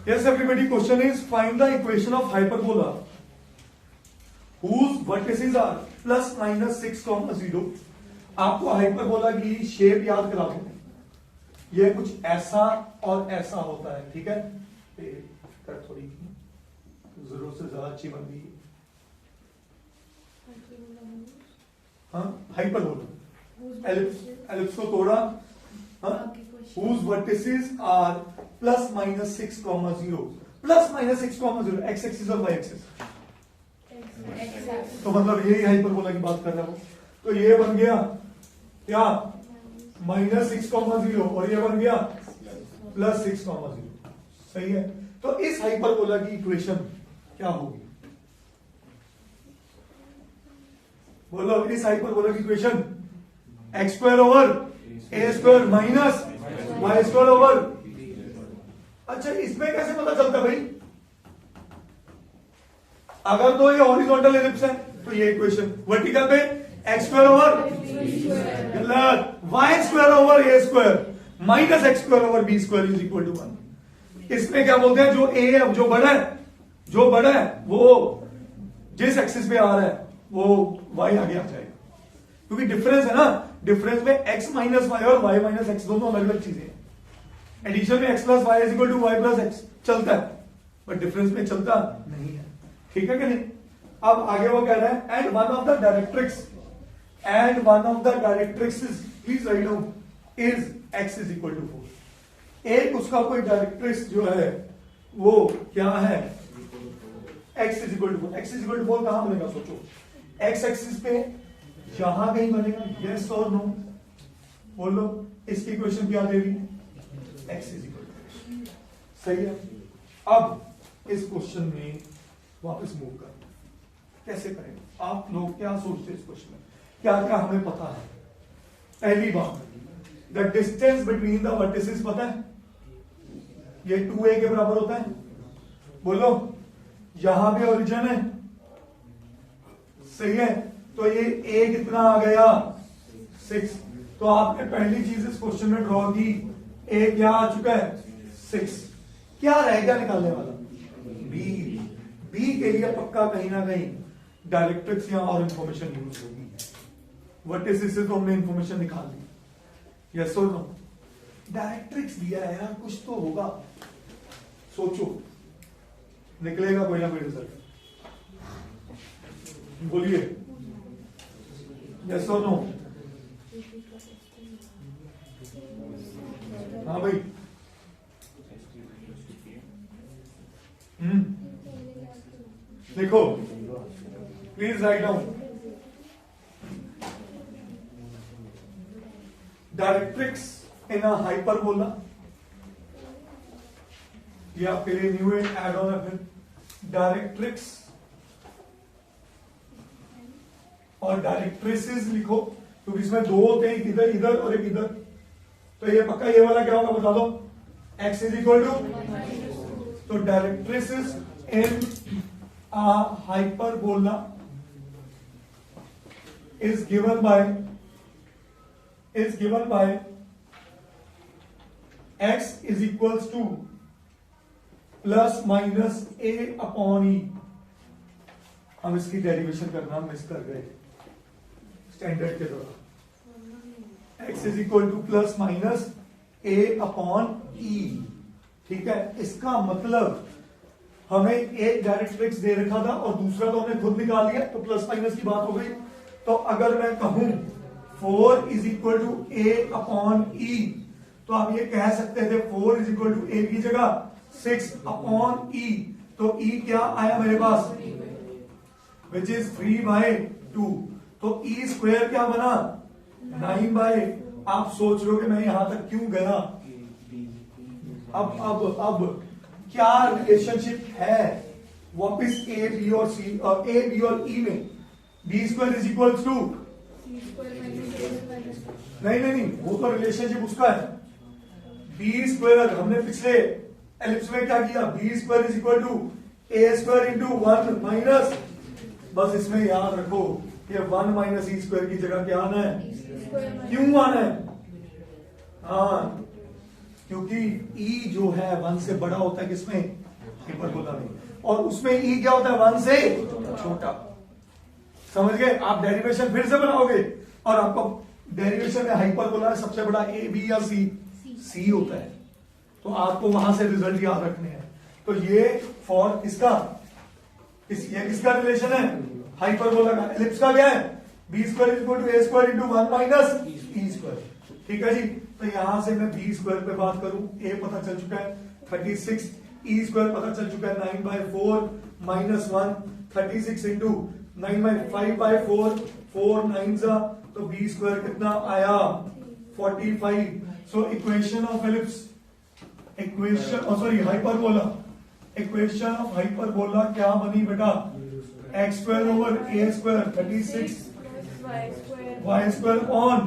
Yes, everybody, question is find the equation of hyperbola whose vertices are plus minus 6, 0. आपको hyperbola की shape याद करा दूं, ये कुछ ऐसा और ऐसा होता है, ठीक है। कर थोड़ी जरूरत से ज्यादा अच्छी बन गई। हाँ, हाइपरबोला एलिप्स को तोड़ा, हाँ, whose vertices are plus minus 6, 0. Plus minus 6, 0 x axis और वाई एक्सिस, तो मतलब यही हाइपरबोला की बात कर रहा हूं। तो ये बन गया क्या, माइनस 6, 0 और ये बन गया प्लस 6, 0। सही है। तो इस हाइपरबोला की इक्वेशन क्या होगी, बोलो। इस हाइपरबोला की equation x square over a square minus y square over. अच्छा, इसमें कैसे पता चलता भाई, अगर तो ये हॉरिजॉन्टल एलिप्स है तो ये इक्वेशन, वर्टिकल पे एक्स स्क्वायर ओवर गलत, y square over a square minus x square over b square is equal to 1। इसमें क्या बोलते हैं, जो ए है, जो बड़ा है वो जिस एक्सिस पे आ रहा है वो वाई आगे आ जाएगा, क्योंकि डिफरेंस है ना, डिफरेंस में एक्स माइनस वाई और वाई माइनस एक्स दोनों अलग अलग चीजें हैं। एडिशन में x plus y is equal to y plus x चलता है, बट डिफरेंस में चलता नहीं है, ठीक है कि नहीं। अब आगे वो कह रहा है and one of the directrix please write down is x is equal to 4। एक उसका कोई डायरेक्ट्रिक्स जो है वो क्या है, x is equal to 4। X is equal to 4 कहां बनेगा, सोचो। एक्स एक्सिस पे यहां कहीं बनेगा, यस और नो बोलो। इसकी इक्वेशन क्या दे रही है, एक्स इज इक्वल टू, सही है। अब इस क्वेश्चन में वापस मूव कर, कैसे करेंगे, आप लोग क्या सोचते हैं इस क्वेश्चन में, क्या क्या हमें पता है। पहली बात, the distance between the vertices पता है, ये 2a के बराबर होता है, बोलो। यहां पे ओरिजिन है, सही है, तो ये a कितना आ गया 6। तो आपने पहली चीज इस क्वेश्चन में ड्रॉ की, a क्या आ चुका है 6, क्या रहेगा निकालने वाला, b के लिए पक्का कहीं ना कहीं डायरेक्ट्रिक्स या और इंफॉर्मेशन यूज होगी। वर्टिसेस से तो हमने इंफॉर्मेशन निकाल ली, यस और नो। डायरेक्ट्रिक्स दिया है यार, कुछ तो होगा, सोचो निकलेगा कोई ना कोई रिजल्ट, बोलिए यस और नो। हाँ भाई, देखो please write down directrix in a hyperbola, ये आपके लिए न्यू एड ऑन है। फिर डायरेक्ट्रिक्स और डायरेक्ट्रिसेस लिखो, क्योंकि इसमें दो होते हैं, इधर इधर और एक इधर। तो ये पक्का ये वाला क्या होगा बता दो, x इज इक्वल टू, तो directrices in a hyperbola is given by x is equals to plus minus a upon e। हम इसकी डेरिवेशन करना मिस कर गए स्टैंडर्ड के दौरान। x is equal to plus minus a upon e, ठीक है। इसका मतलब हमें एक डायरेक्ट्रिक्स दे रखा था और दूसरा तो हमने खुद निकाल लिया, तो प्लस माइनस की बात हो गई। तो अगर मैं कहूं 4 is equal to a upon e, तो आप ये कह सकते थे 4 इज इक्वल टू ए की जगह 6 अपॉन ई। तो ई क्या आया मेरे पास, विच इज 3/2। तो ई स्क्वायर क्या बना 9/। आप सोच रहे हो कि मैं यहां तक क्यों गया। अब क्या रिलेशनशिप है वापिस ए बी और सी और ए बी और ई में, b square is equal to, नहीं, वो तो रिलेशनशिप उसका है। बी स्क्वायर हमने पिछले एलिप्स में क्या किया, b square is equal to a square into 1 minus, बस इसमें याद रखो कि 1 माइनस ई स्क्वायर की जगह क्या आना है, क्यों आना है। हाँ, क्योंकि e जो है 1 से बड़ा होता है किसमें, हाइपरबोला में, और उसमें e क्या होता है 1 से छोटा। समझ गए? आप डेरिवेशन फिर से बनाओगे और आपको डेरिवेशन में हाइपरबोला सबसे बड़ा a b या c होता है, तो आपको वहां से रिजल्ट याद रखने हैं। तो ये फॉर किसका, ये किसका रिलेशन है, हाइपरबोला का। एलिप्स का क्या है, b square equal to a square into 1 minus e square. ठीक है जी, तो यहां से मैं बी स्क्वायर पे बात करूं, ए पता चल चुका है 36, ई स्क्वायर पता चल चुका है 9/4 माइनस 1, 36 इंटू 9/5/4, 4 9 तो बी स्क्वायर कितना आया 45। So equation of ellipse, equation sorry hyperbola, equation of hyperbola क्या बनी बेटा, x square over a square 36 y square on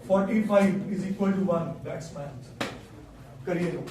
45 is equal to 1। That's my answer. करिए लोग।